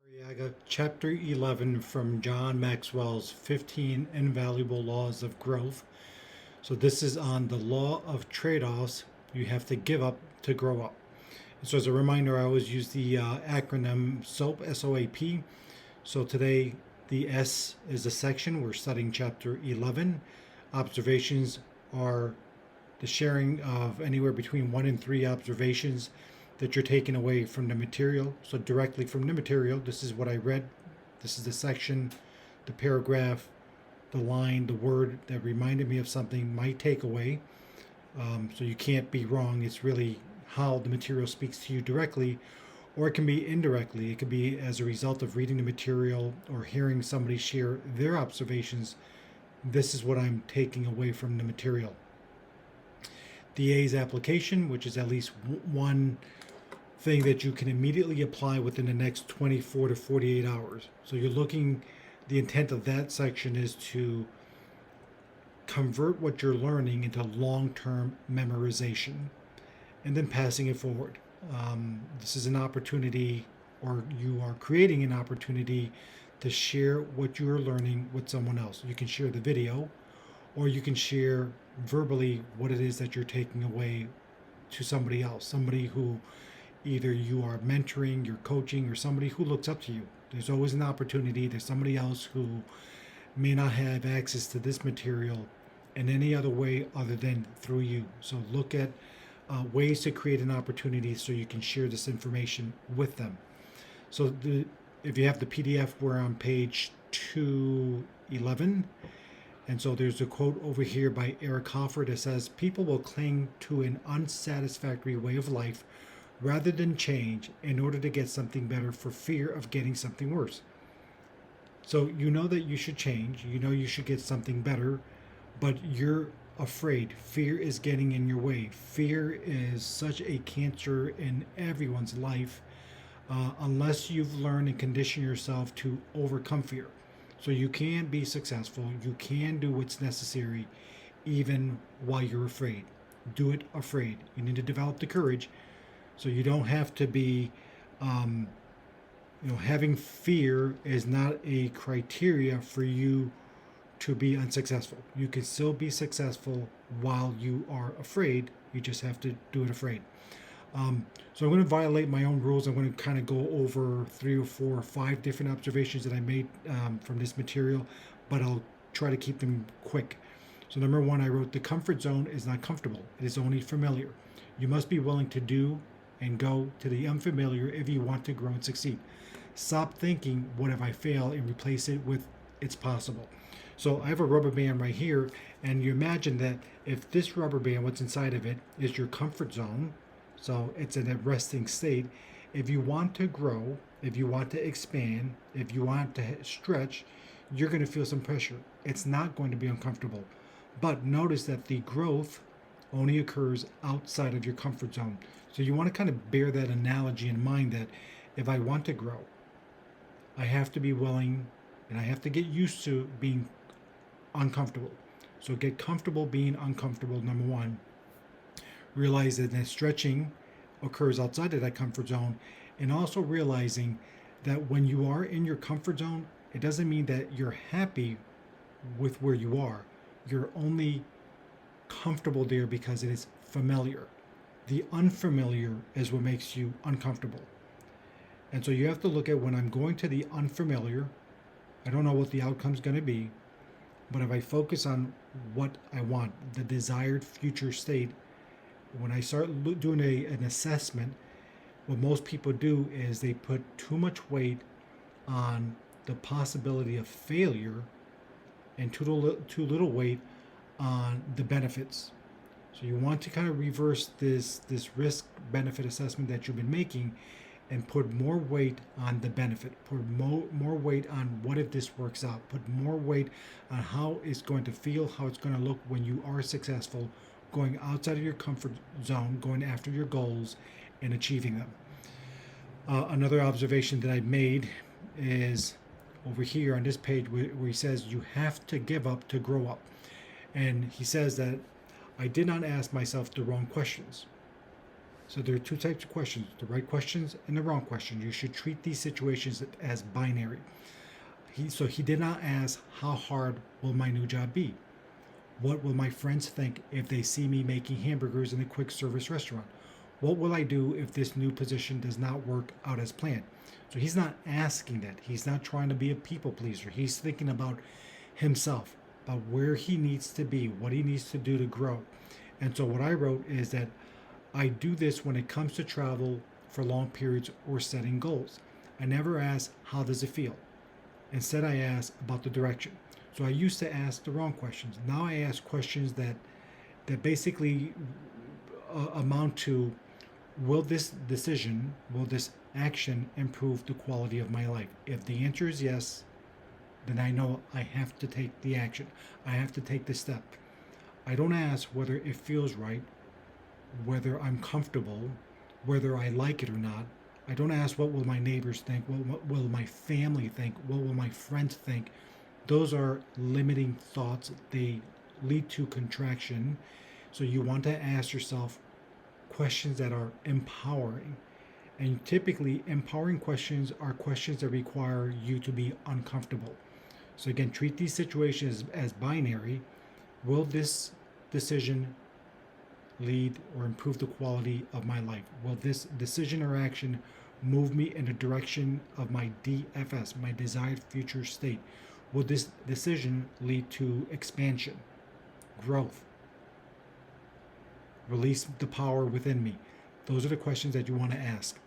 Arriaga, Chapter 11 from John Maxwell's 15 Invaluable Laws of Growth. So, this is on the law of trade-offs you have to give up to grow up. And so, as a reminder, I always use the acronym SOAP, SOAP. So, today, the S is a section. We're studying Chapter 11. Observations are the sharing of anywhere between 1 and 3 observations that you're taking away from the material. So directly from the material, this is what I read. This is the section, the paragraph, the line, the word that reminded me of something, my takeaway. So you can't be wrong. It's really how the material speaks to you directly, or it can be indirectly. It could be as a result of reading the material or hearing somebody share their observations. This is what I'm taking away from the material. The A's application, which is at least one thing that you can immediately apply within the next 24 to 48 hours. So you're looking, the intent of that section is to convert what you're learning into long-term memorization and then passing it forward. This is an opportunity, or you are creating an opportunity to share what you are learning with someone else. You can share the video, or you can share verbally what it is that you're taking away to somebody else, somebody who either you are mentoring, you're coaching, or somebody who looks up to you. There's always an opportunity. There's somebody else who may not have access to this material in any other way other than through you. So look at ways to create an opportunity so you can share this information with them. So if you have the PDF, we're on page 211. And so there's a quote over here by Eric Hoffer that says, "People will cling to an unsatisfactory way of life rather than change in order to get something better for fear of getting something worse." So you know that you should change, you know you should get something better, but you're afraid. Fear is getting in your way. Fear is such a cancer in everyone's life unless you've learned and conditioned yourself to overcome fear. So you can be successful. You can do what's necessary even while you're afraid. Do it afraid. You need to develop the courage. So you don't have to be, having fear is not a criteria for you to be unsuccessful. You can still be successful while you are afraid. You just have to do it afraid. So I'm going to violate my own rules. I'm going to kind of go over 3 or 4 or 5 different observations that I made from this material, but I'll try to keep them quick. So number 1, I wrote, the comfort zone is not comfortable. It is only familiar. You must be willing to do and go to the unfamiliar if you want to grow and succeed. Stop thinking, what if I fail, and replace it with, it's possible. So I have a rubber band right here, and you imagine that if this rubber band, what's inside of it, is your comfort zone, so it's in a resting state. If you want to grow, if you want to expand, if you want to stretch, you're going to feel some pressure. It's not going to be uncomfortable. But notice that the growth only occurs outside of your comfort zone. So you want to kind of bear that analogy in mind that if I want to grow, I have to be willing and I have to get used to being uncomfortable. So get comfortable being uncomfortable, number 1. Realize that stretching occurs outside of that comfort zone, and also realizing that when you are in your comfort zone, it doesn't mean that you're happy with where you are. You're only comfortable there because it is familiar. The unfamiliar is what makes you uncomfortable. And so you have to look at, when I'm going to the unfamiliar, I don't know what the outcome's going to be, but if I focus on what I want, the desired future state, when I start doing an assessment, what most people do is they put too much weight on the possibility of failure and too little weight on the benefits. So you want to kind of reverse this risk benefit assessment that you've been making and put more weight on the benefit, put more weight on what if this works out, put more weight on how it's going to feel, how it's going to look when you are successful, going outside of your comfort zone, going after your goals and achieving them. Another observation that I made is over here on this page where he says you have to give up to grow up. And he says that I did not ask myself the wrong questions. So there are two types of questions, the right questions and the wrong questions. You should treat these situations as binary. He did not ask, how hard will my new job be? What will my friends think if they see me making hamburgers in a quick service restaurant? What will I do if this new position does not work out as planned? So he's not asking that. He's not trying to be a people pleaser. He's thinking about himself, about where he needs to be, what he needs to do to grow. And so what I wrote is that I do this when it comes to travel for long periods or setting goals. I never ask, how does it feel? Instead, I ask about the direction. So I used to ask the wrong questions. Now I ask questions that basically amount to, will this decision, will this action improve the quality of my life? If the answer is yes, then I know I have to take the action. I have to take the step. I don't ask whether it feels right, whether I'm comfortable, whether I like it or not. I don't ask, what will my neighbors think? What will my family think? What will my friends think? Those are limiting thoughts. They lead to contraction. So you want to ask yourself questions that are empowering. And typically, empowering questions are questions that require you to be uncomfortable. So again, treat these situations as binary. Will this decision lead or improve the quality of my life? Will this decision or action move me in the direction of my DFS, my desired future state? Will this decision lead to expansion, growth, release the power within me? Those are the questions that you want to ask.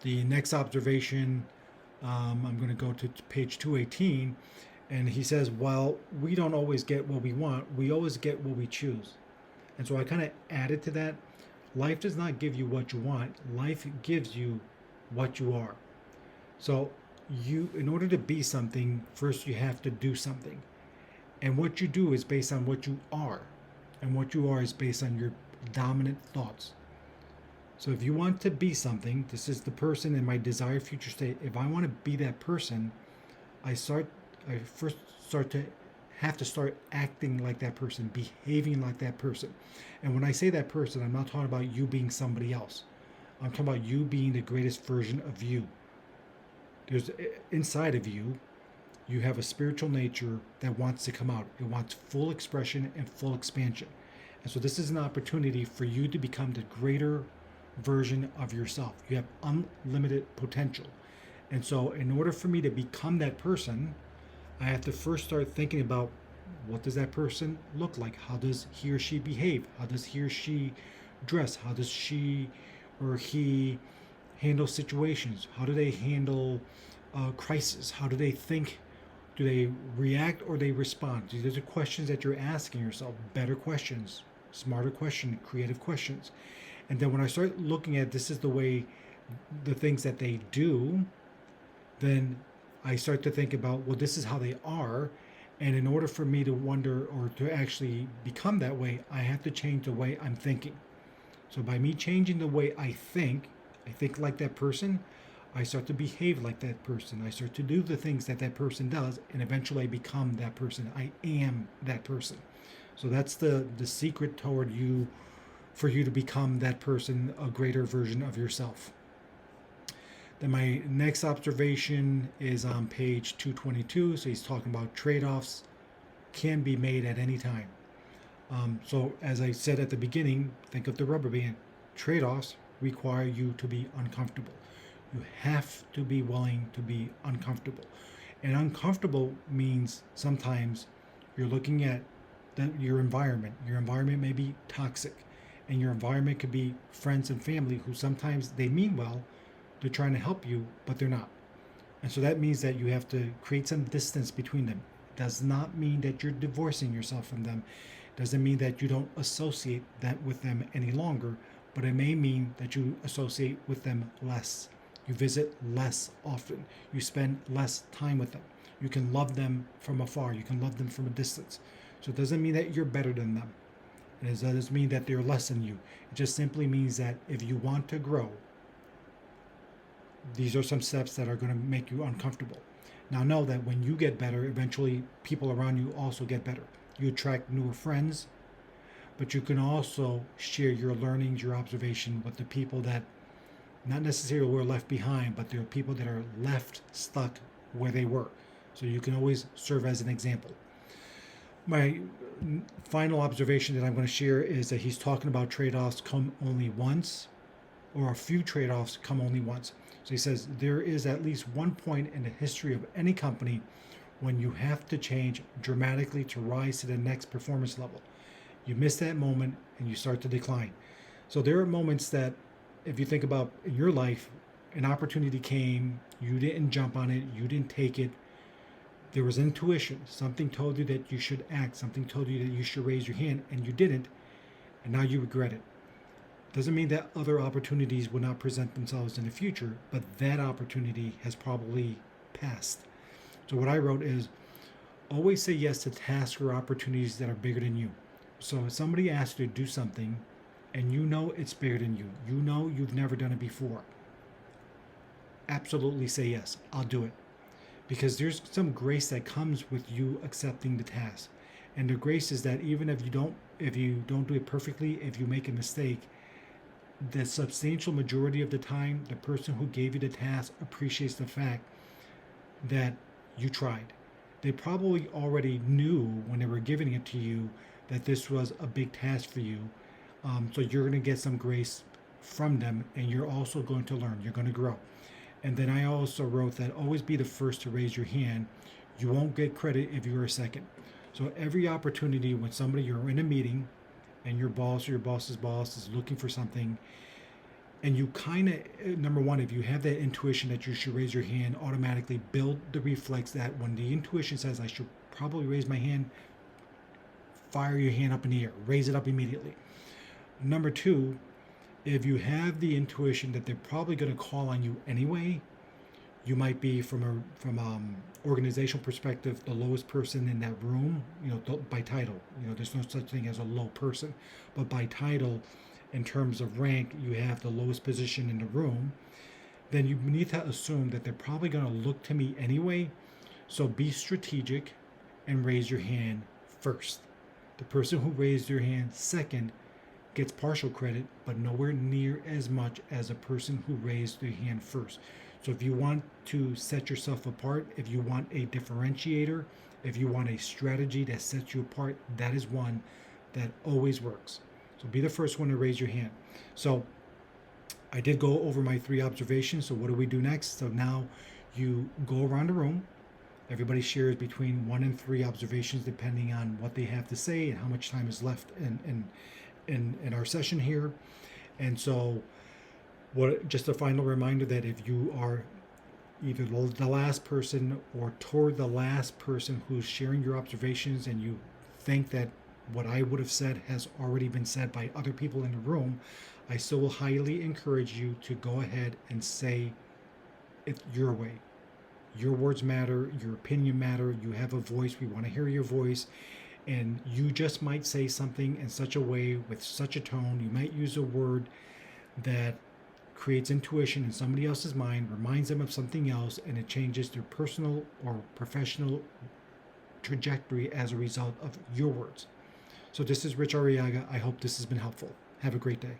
The next observation, I'm going to go to page 218, and he says, while we don't always get what we want, we always get what we choose. And so I kind of added to that. Life does not give you what you want. Life gives you what you are. So in order to be something, first you have to do something. And what you do is based on what you are. And what you are is based on your dominant thoughts. So if you want to be something, this is the person in my desired future state. If I want to be that person, I first have to start acting like that person, behaving like that person. And when I say that person, I'm not talking about you being somebody else. I'm talking about you being the greatest version of you. There's inside of you, you have a spiritual nature that wants to come out. It wants full expression and full expansion. And so this is an opportunity for you to become the greater version of yourself. You have unlimited potential. And so in order for me to become that person, I have to first start thinking about, what does that person look like? How does he or she behave? How does he or she dress? How does she or he handle situations? How do they handle crisis? How do they think? Do they react or they respond? These are questions that you're asking yourself. Better questions, smarter questions, creative questions. And then when I start looking at, this is the things that they do, then I start to think about, well, this is how they are. And in order for me to wonder or to actually become that way, I have to change the way I'm thinking. So by me changing the way I think like that person, I start to behave like that person. I start to do the things that that person does, and eventually I become that person. I am that person. So that's the secret toward you, for you to become that person, a greater version of yourself. Then my next observation is on page 222. So he's talking about trade-offs can be made at any time. So as I said at the beginning, think of the rubber band. Trade-offs require you to be uncomfortable. You have to be willing to be uncomfortable. And uncomfortable means sometimes you're looking at your environment. Your environment may be toxic. And your environment could be friends and family who sometimes they mean well. They're trying to help you, but they're not. And so that means that you have to create some distance between them. Does not mean that you're divorcing yourself from them. Doesn't mean that you don't associate that with them any longer, but it may mean that you associate with them less. You visit less often. You spend less time with them. You can love them from afar. You can love them from a distance. So it doesn't mean that you're better than them. It doesn't mean that they're less than you. It just simply means that if you want to grow, these are some steps that are going to make you uncomfortable. Now know that when you get better, eventually people around you also get better. You attract newer friends, but you can also share your learnings, your observation with the people that not necessarily were left behind, but there are people that are left stuck where they were. So you can always serve as an example. My final observation that I'm going to share is that he's talking about trade-offs come only once, or a few trade-offs come only once. So he says there is at least one point in the history of any company when you have to change dramatically to rise to the next performance level. You miss that moment and you start to decline. So there are moments that, if you think about in your life, an opportunity came, you didn't jump on it, you didn't take it. There was intuition. Something told you that you should act. Something told you that you should raise your hand, and you didn't, and now you regret it. Doesn't mean that other opportunities will not present themselves in the future, but that opportunity has probably passed. So what I wrote is, always say yes to tasks or opportunities that are bigger than you. So if somebody asks you to do something, and you know it's bigger than you, you know you've never done it before, absolutely say yes, I'll do it. Because there's some grace that comes with you accepting the task. And the grace is that even if you don't do it perfectly, if you make a mistake, the substantial majority of the time, the person who gave you the task appreciates the fact that you tried. They probably already knew when they were giving it to you that this was a big task for you. So you're going to get some grace from them, and you're also going to learn. You're going to grow. And then I also wrote that always be the first to raise your hand. You won't get credit if you're a second. So every opportunity when you're in a meeting and your boss or your boss's boss is looking for something, and you kind of, number one, if you have that intuition that you should raise your hand, automatically build the reflex that when the intuition says I should probably raise my hand, fire your hand up in the air, raise it up immediately. Number two, if you have the intuition that they're probably going to call on you anyway, you might be from organizational perspective the lowest person in that room, by title. There's no such thing as a low person, but by title, in terms of rank, you have the lowest position in the room. Then you need to assume that they're probably going to look to me anyway. So be strategic and raise your hand first. The person who raised their hand second gets partial credit, but nowhere near as much as a person who raised their hand first. So if you want to set yourself apart, if you want a differentiator, if you want a strategy that sets you apart, that is one that always works. So be the first one to raise your hand. So I did go over my 3 observations. So what do we do next? So now you go around the room. Everybody shares between 1 and 3 observations depending on what they have to say and how much time is left in our session here. And so just a final reminder that if you are either the last person or toward the last person who's sharing your observations, and you think that what I would have said has already been said by other people in the room, I still will highly encourage you to go ahead and say it your way. Your words matter, your opinion matter, you have a voice, we want to hear your voice. And you just might say something in such a way, with such a tone, you might use a word that creates intuition in somebody else's mind, reminds them of something else, and it changes their personal or professional trajectory as a result of your words. So this is Rich Arriaga. I hope this has been helpful. Have a great day.